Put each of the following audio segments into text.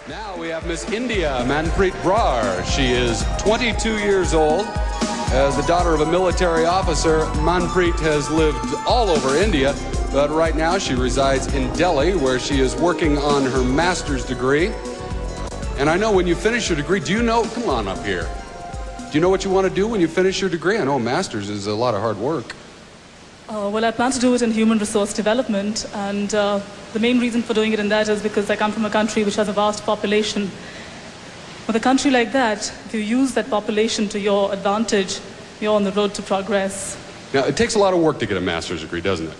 Now we have Miss India Manpreet Brar. She is 22 years old. As the daughter of a military officer, Manpreet has lived all over India, but right now she resides in Delhi, where she is working on her master's degree. And I know when you finish your degree, do you know, come on up here. Do you know what you want to do when you finish your degree? I know a master's is a lot of hard work. Well, I plan to do it in human resource development, and the main reason for doing it in that is because I come from a country which has a vast population. With a country like that, if you use that population to your advantage, you're on the road to progress. Now, it takes a lot of work to get a master's degree, doesn't it?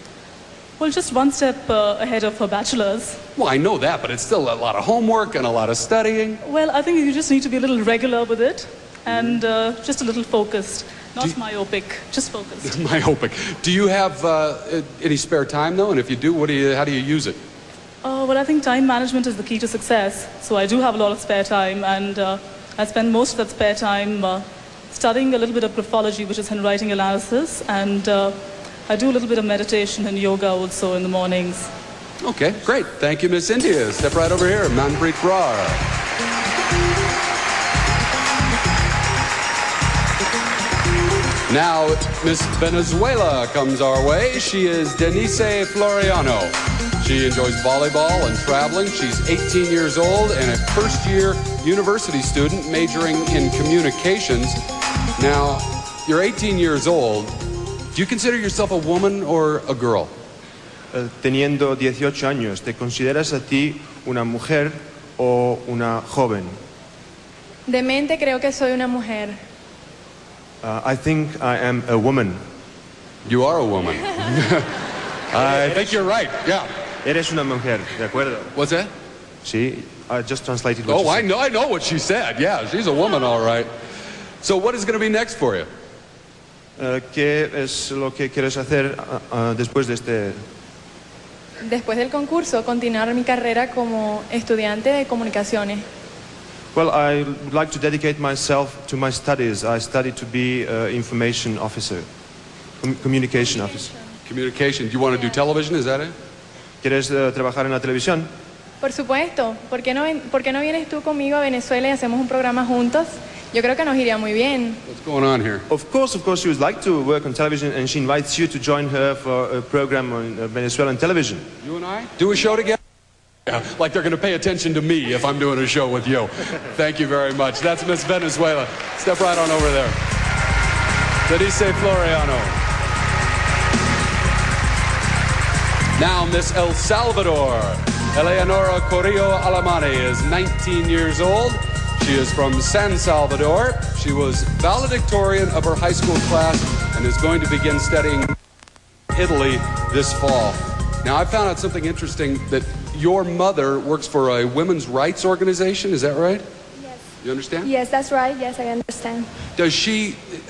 Well, just one step ahead of a bachelor's. Well, I know that, but it's still a lot of homework and a lot of studying. Well, I think you just need to be a little regular with it and just a little focused. Not myopic, just focused. Myopic. Do you have any spare time, though? And if you do, how do you use it? Well, I think time management is the key to success. So I do have a lot of spare time, and I spend most of that spare time studying a little bit of graphology, which is handwriting analysis, and I do a little bit of meditation and yoga also in the mornings. Okay, great. Thank you, Miss India. Step right over here, Manpreet Brar. Now, Miss Venezuela comes our way. She is Denise Floriano. She enjoys volleyball and traveling. She's 18 years old and a first-year university student majoring in communications. Now, you're 18 years old. Do you consider yourself a woman or a girl? Teniendo 18 años, ¿te consideras a ti una mujer o una joven? De mente creo que soy una mujer. I think I am a woman. You are a woman. I think you're right, yeah. Eres una mujer, ¿de acuerdo? What's that? Sí, I just translated what you said. I know what she said. Yeah, she's a woman, all right. So what is going to be next for you? ¿Qué es lo que quieres hacer después de este? Después del concurso, continuar mi carrera como estudiante de comunicaciones. Well, I would like to dedicate myself to my studies. I studied to be an information officer, communication officer. Communication. Do you want to do television? Is that it? ¿Quieres trabajar en la televisión? Por supuesto. ¿Por qué no vienes tú conmigo a Venezuela y hacemos un programa juntos? Yo creo que nos iría muy bien. What's going on here? Of course, she would like to work on television, and she invites you to join her for a program on Venezuelan television. You and I do a show together? Yeah, like they're going to pay attention to me if I'm doing a show with you. Thank you very much. That's Miss Venezuela. Step right on over there. Denise Floriano. Now Miss El Salvador. Eleonora Corrillo Alamani is 19 years old. She is from San Salvador. She was valedictorian of her high school class and is going to begin studying in Italy this fall. Now, I found out something interesting, that your mother works for a women's rights organization. Is that right? Yes. You understand? Yes, that's right. Yes, I understand.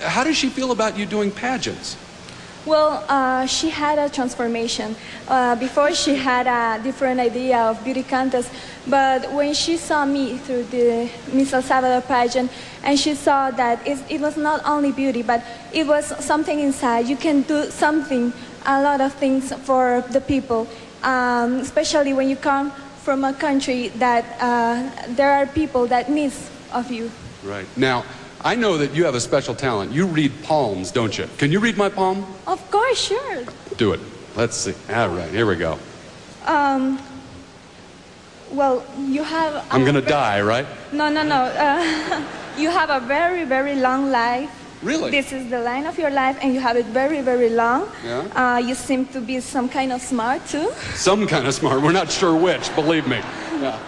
How does she feel about you doing pageants? Well, she had a transformation. Before she had a different idea of beauty contest, but when she saw me through the Miss El Salvador pageant, and she saw that it was not only beauty, but it was something inside. You can do something, a lot of things for the people, especially when you come from a country that there are people that need of you. Right. Now, I know that you have a special talent. You read palms, don't you? Can you read my palm? Of course, sure. Do it. Let's see. All right, here we go. Well, you have... I'm going to die, right? No. You have a very, very long life. Really? This is the line of your life, and you have it very, very long. Yeah? You seem to be some kind of smart, too. Some kind of smart. We're not sure which, believe me. Yeah.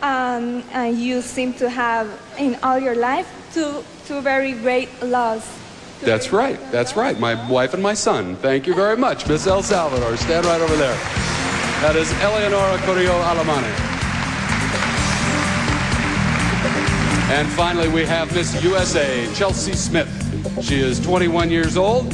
And you seem to have, in all your life, two very great loves. That's right. That's right. My wife and my son. Thank you very much, Miss El Salvador. Stand right over there. That is Eleonora Corrillo Alamani. And finally, we have Miss USA, Chelsea Smith. She is 21 years old.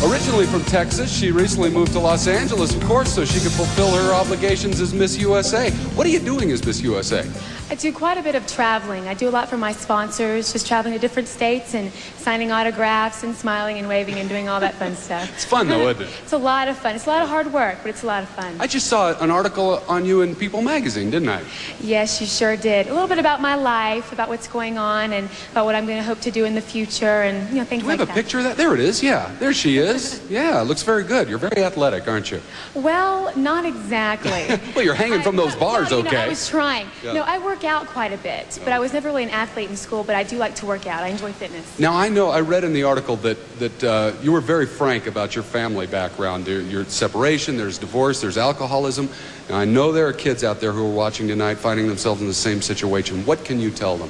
Originally from Texas, she recently moved to Los Angeles, of course, so she could fulfill her obligations as Miss USA. What are you doing as Miss USA? I do quite a bit of traveling. I do a lot for my sponsors, just traveling to different states and signing autographs and smiling and waving and doing all that fun stuff. It's fun though, isn't it? It's a lot of fun. It's a lot of hard work, but it's a lot of fun. I just saw an article on you in People magazine, didn't I? Yes, you sure did. A little bit about my life, about what's going on, and about what I'm going to hope to do in the future, and things like that. Do we have a picture of that? There it is. Yeah, there she is. Yeah, looks very good. You're very athletic, aren't you? Well, not exactly. Well, you're hanging from those bars, no, okay? I was trying. Yeah. No, I work out quite a bit, but I was never really an athlete in school, but I do like to work out. I enjoy fitness. Now, I read in the article that you were very frank about your family background. Your separation, there's divorce, there's alcoholism. Now, I know there are kids out there who are watching tonight finding themselves in the same situation. What can you tell them?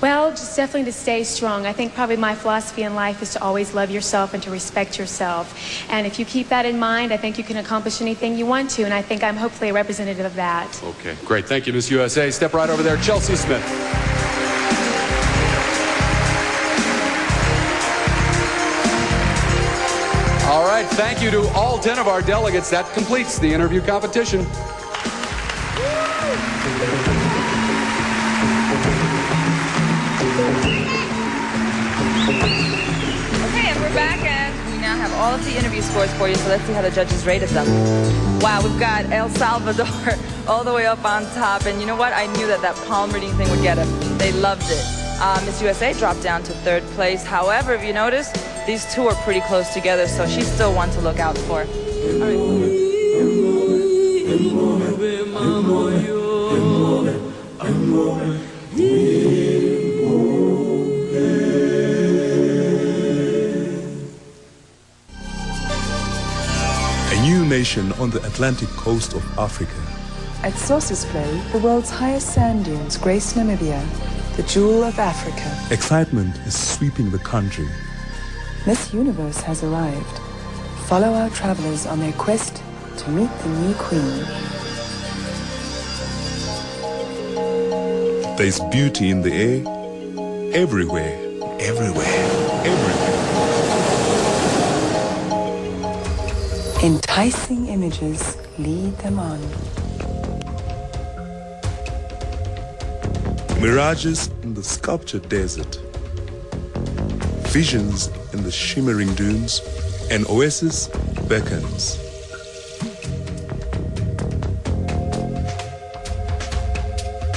Well, just definitely to stay strong. I think probably my philosophy in life is to always love yourself and to respect yourself. And if you keep that in mind, I think you can accomplish anything you want to, and I think I'm hopefully a representative of that. Okay, great. Thank you, Miss USA. Step right over there, Chelsea Smith. All right, thank you to all 10 of our delegates. That completes the interview competition. Okay, and we're back, and we now have all of the interview scores for you, so let's see how the judges rated them. Wow, we've got El Salvador all the way up on top, and you know what? I knew that palm reading thing would get them. They loved it. Miss USA dropped down to 3rd place. However, if you notice, these two are pretty close together, so she's still one to look out for. A new nation on the Atlantic coast of Africa. At Sources Flow, the world's highest sand dunes grace Namibia, the jewel of Africa. Excitement is sweeping the country. Miss Universe has arrived. Follow our travelers on their quest to meet the new queen. There's beauty in the air, everywhere, everywhere, everywhere. Enticing images lead them on. Mirages in the sculptured desert. Visions in the shimmering dunes. An oasis beckons.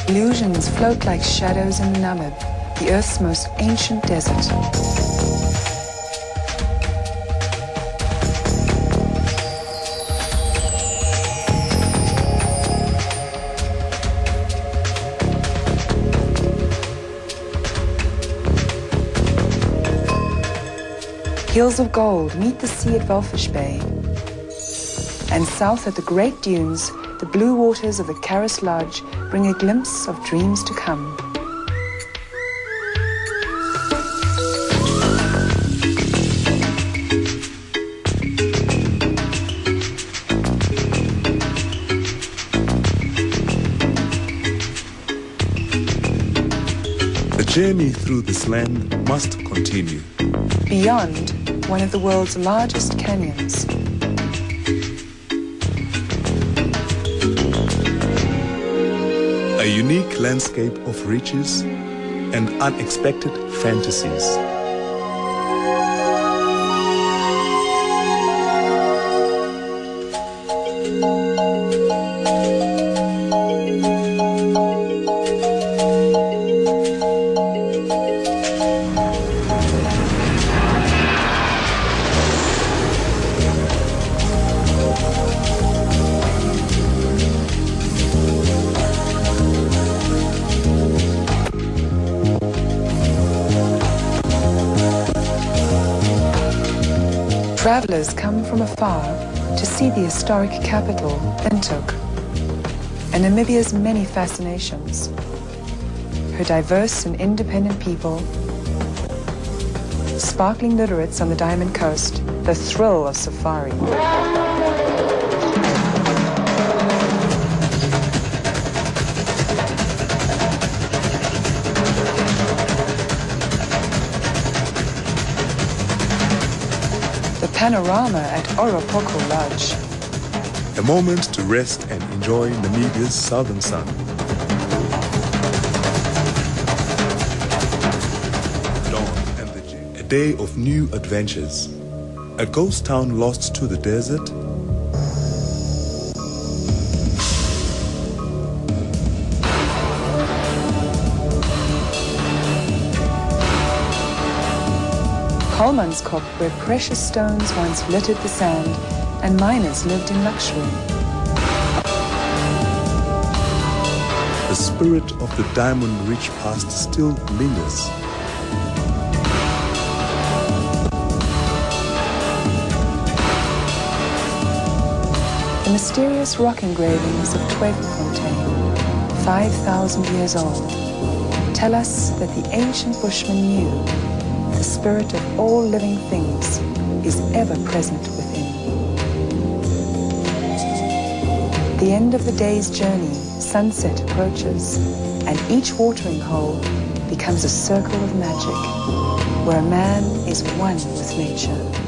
Illusions float like shadows in Namib, the Earth's most ancient desert. Hills of gold meet the sea at Walfish Bay. And south at the Great Dunes, the blue waters of the Karis Lodge bring a glimpse of dreams to come. The journey through this land must continue. Beyond one of the world's largest canyons. A unique landscape of riches and unexpected fantasies. Travelers come from afar to see the historic capital, Windhoek, and Namibia's many fascinations. Her diverse and independent people, sparkling literates on the Diamond Coast, the thrill of safari. Panorama at Oropoko Lodge. A moment to rest and enjoy Namibia's southern sun. day of new adventures. A ghost town lost to the desert. Kolmanskop, where precious stones once littered the sand and miners lived in luxury. The spirit of the diamond-rich past still lingers. The mysterious rock engravings of Tweefontein, 5,000 years old, tell us that the ancient Bushmen knew the spirit of all living things is ever present within. At the end of the day's journey, sunset approaches, and each watering hole becomes a circle of magic, where a man is one with nature.